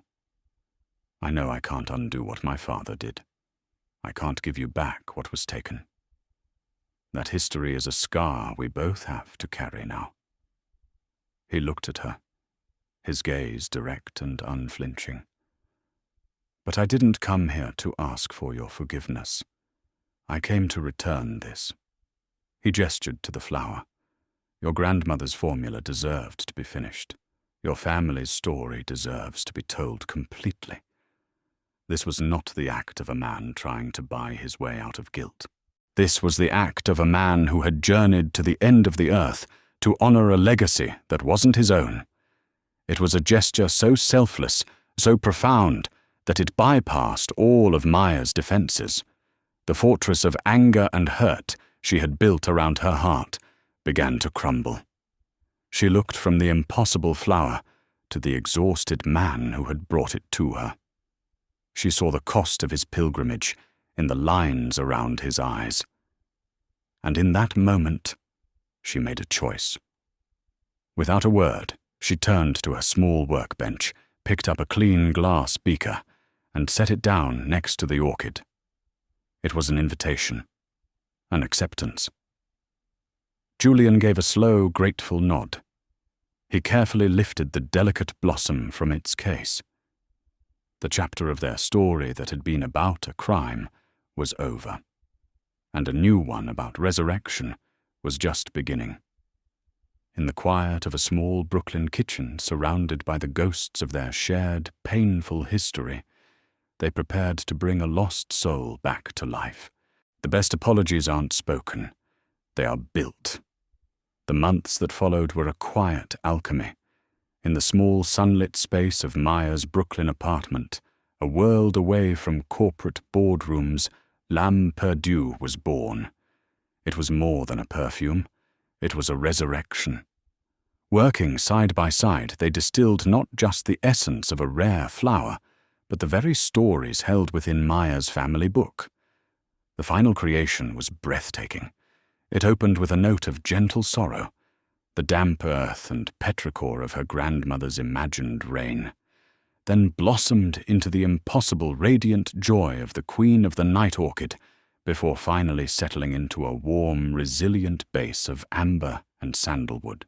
I know I can't undo what my father did. I can't give you back what was taken. That history is a scar we both have to carry now. He looked at her, his gaze direct and unflinching. But I didn't come here to ask for your forgiveness. I came to return this. He gestured to the flower. Your grandmother's formula deserved to be finished. Your family's story deserves to be told completely. This was not the act of a man trying to buy his way out of guilt. This was the act of a man who had journeyed to the end of the earth to honor a legacy that wasn't his own. It was a gesture so selfless, so profound, that it bypassed all of Maya's defenses. The fortress of anger and hurt she had built around her heart began to crumble. She looked from the impossible flower to the exhausted man who had brought it to her. She saw the cost of his pilgrimage in the lines around his eyes. And in that moment, she made a choice. Without a word, she turned to her small workbench, picked up a clean glass beaker, and set it down next to the orchid. It was an invitation, an acceptance. Julian gave a slow, grateful nod. He carefully lifted the delicate blossom from its case. The chapter of their story that had been about a crime was over, and a new one about resurrection was just beginning. In the quiet of a small Brooklyn kitchen surrounded by the ghosts of their shared, painful history, they prepared to bring a lost soul back to life. The best apologies aren't spoken, they are built. The months that followed were a quiet alchemy. In the small sunlit space of Maya's Brooklyn apartment, a world away from corporate boardrooms, l'âme perdue was born. It was more than a perfume. It was a resurrection. Working side by side, they distilled not just the essence of a rare flower, but the very stories held within Maya's family book. The final creation was breathtaking. It opened with a note of gentle sorrow, the damp earth and petrichor of her grandmother's imagined reign, then blossomed into the impossible radiant joy of the queen of the night orchid, before finally settling into a warm, resilient base of amber and sandalwood.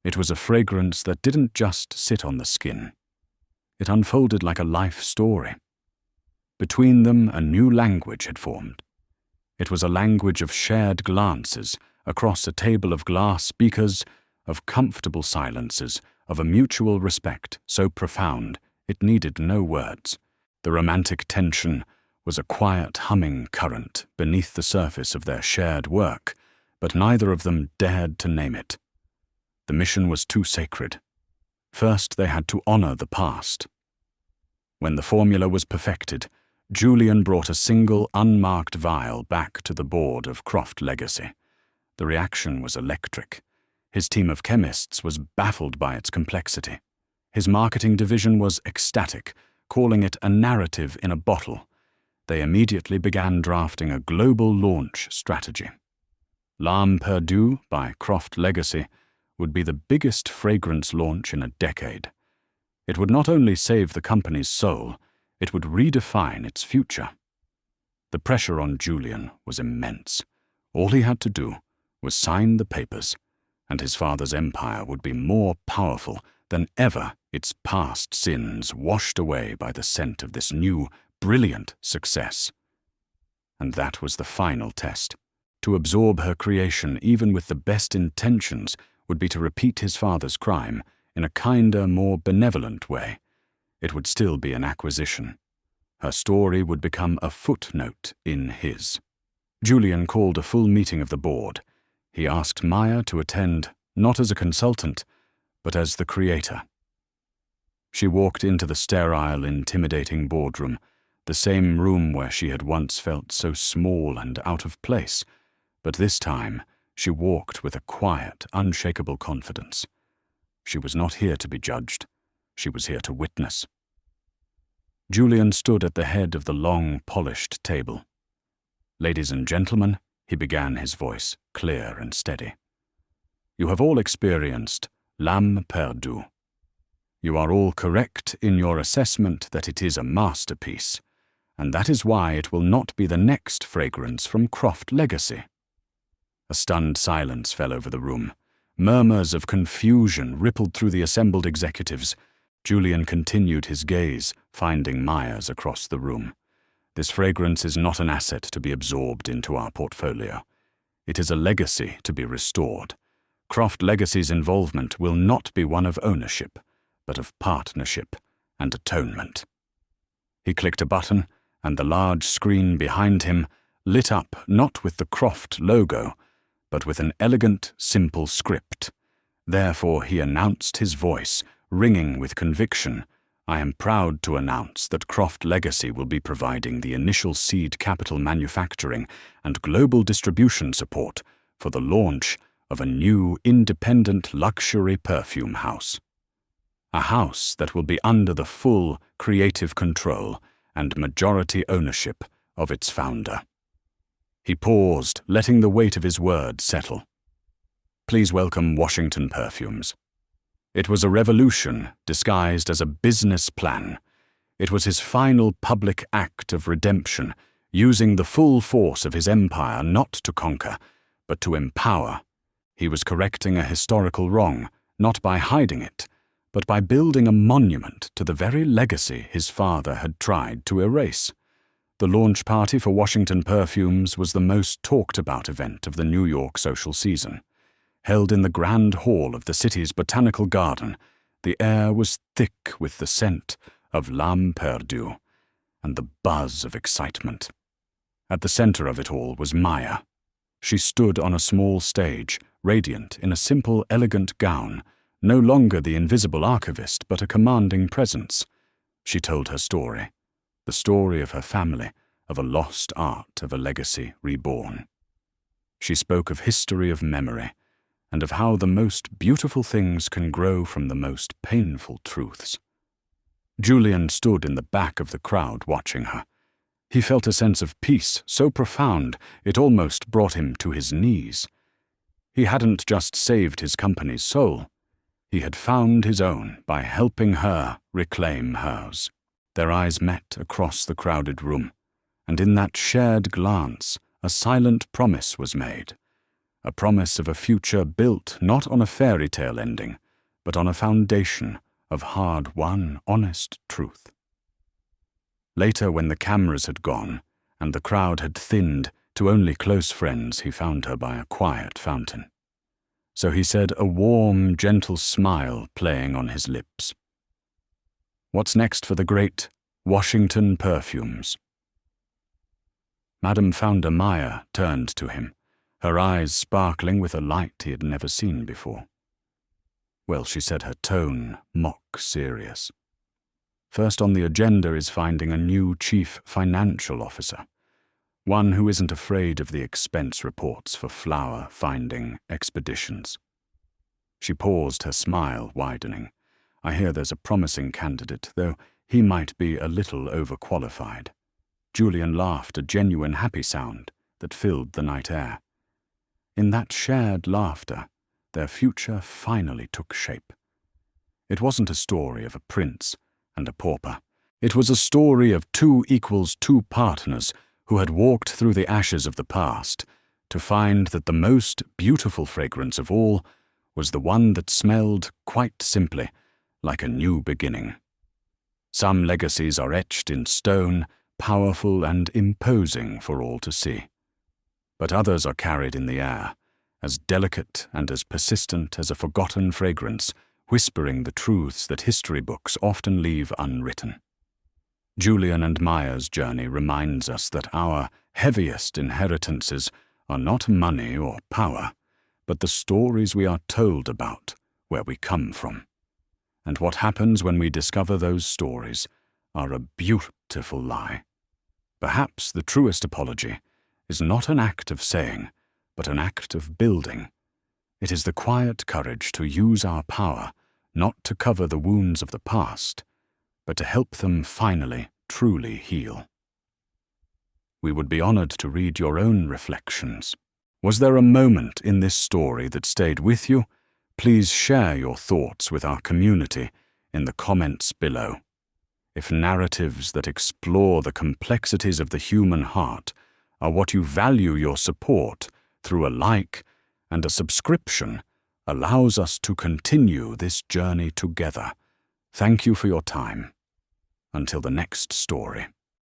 It was a fragrance that didn't just sit on the skin. It unfolded like a life story. Between them, a new language had formed. It was a language of shared glances across a table of glass beakers, of comfortable silences, of a mutual respect so profound it needed no words. The romantic tension was a quiet humming current beneath the surface of their shared work, but neither of them dared to name it. The mission was too sacred. First, they had to honor the past. When the formula was perfected, Julian brought a single unmarked vial back to the board of Croft Legacy. The reaction was electric. His team of chemists was baffled by its complexity. His marketing division was ecstatic, calling it a narrative in a bottle. They immediately began drafting a global launch strategy. L'âme perdue by Croft Legacy would be the biggest fragrance launch in a decade. It would not only save the company's soul, it would redefine its future. The pressure on Julian was immense. All he had to do was sign the papers, and his father's empire would be more powerful than ever, its past sins washed away by the scent of this new, brilliant success. And that was the final test. To absorb her creation, even with the best intentions, would be to repeat his father's crime in a kinder, more benevolent way. It would still be an acquisition. Her story would become a footnote in his. Julian called a full meeting of the board. He asked Maya to attend, not as a consultant, but as the creator. She walked into the sterile, intimidating boardroom, the same room where she had once felt so small and out of place, but this time she walked with a quiet, unshakable confidence. She was not here to be judged. She was here to witness. Julian stood at the head of the long, polished table. "Ladies and gentlemen," he began, his voice clear and steady. You have all experienced l'âme perdue. You are all correct in your assessment that it is a masterpiece, and that is why it will not be the next fragrance from Croft Legacy. A stunned silence fell over the room. Murmurs of confusion rippled through the assembled executives. Julian continued his gaze, finding Myers across the room. This fragrance is not an asset to be absorbed into our portfolio. It is a legacy to be restored. Croft Legacy's involvement will not be one of ownership, but of partnership and atonement. He clicked a button, and the large screen behind him lit up not with the Croft logo, but with an elegant, simple script. Therefore he announced, his voice ringing with conviction, I am proud to announce that Croft Legacy will be providing the initial seed capital manufacturing and global distribution support for the launch of a new independent luxury perfume house. A house that will be under the full creative control and majority ownership of its founder. He paused, letting the weight of his words settle. Please welcome Washington Perfumes. It was a revolution disguised as a business plan. It was his final public act of redemption, using the full force of his empire not to conquer, but to empower. He was correcting a historical wrong, not by hiding it, but by building a monument to the very legacy his father had tried to erase. The launch party for Washington Perfumes was the most talked-about event of the New York social season. Held in the grand hall of the city's botanical garden, the air was thick with the scent of l'âme perdue and the buzz of excitement. At the center of it all was Maya. She stood on a small stage, radiant in a simple, elegant gown, no longer the invisible archivist, but a commanding presence. She told her story. The story of her family, of a lost art, of a legacy reborn. She spoke of history of memory, and of how the most beautiful things can grow from the most painful truths. Julian stood in the back of the crowd watching her. He felt a sense of peace so profound it almost brought him to his knees. He hadn't just saved his company's soul. He had found his own by helping her reclaim hers. Their eyes met across the crowded room, and in that shared glance a silent promise was made. A promise of a future built not on a fairy tale ending, but on a foundation of hard-won, honest truth. Later, when the cameras had gone, and the crowd had thinned to only close friends, he found her by a quiet fountain. So he said, a warm, gentle smile playing on his lips. What's next for the great Washington Perfumes? Madam Founder Maya turned to him, her eyes sparkling with a light he had never seen before. Well, she said, her tone mock serious. First on the agenda is finding a new chief financial officer, one who isn't afraid of the expense reports for flower-finding expeditions. She paused, her smile widening. I hear there's a promising candidate, though he might be a little overqualified. Julian laughed, a genuine happy sound that filled the night air. In that shared laughter, their future finally took shape. It wasn't a story of a prince and a pauper. It was a story of 2 = 2 partners who had walked through the ashes of the past to find that the most beautiful fragrance of all was the one that smelled, quite simply, like a new beginning. Some legacies are etched in stone, powerful and imposing for all to see. But others are carried in the air, as delicate and as persistent as a forgotten fragrance, whispering the truths that history books often leave unwritten. Julian and Maya's journey reminds us that our heaviest inheritances are not money or power, but the stories we are told about where we come from. And what happens when we discover those stories are a beautiful lie. Perhaps the truest apology is not an act of saying, but an act of building. It is the quiet courage to use our power not to cover the wounds of the past, but to help them finally, truly heal. We would be honored to read your own reflections. Was there a moment in this story that stayed with you? Please share your thoughts with our community in the comments below. If narratives that explore the complexities of the human heart are what you value, your support through a like and a subscription allows us to continue this journey together. Thank you for your time. Until the next story.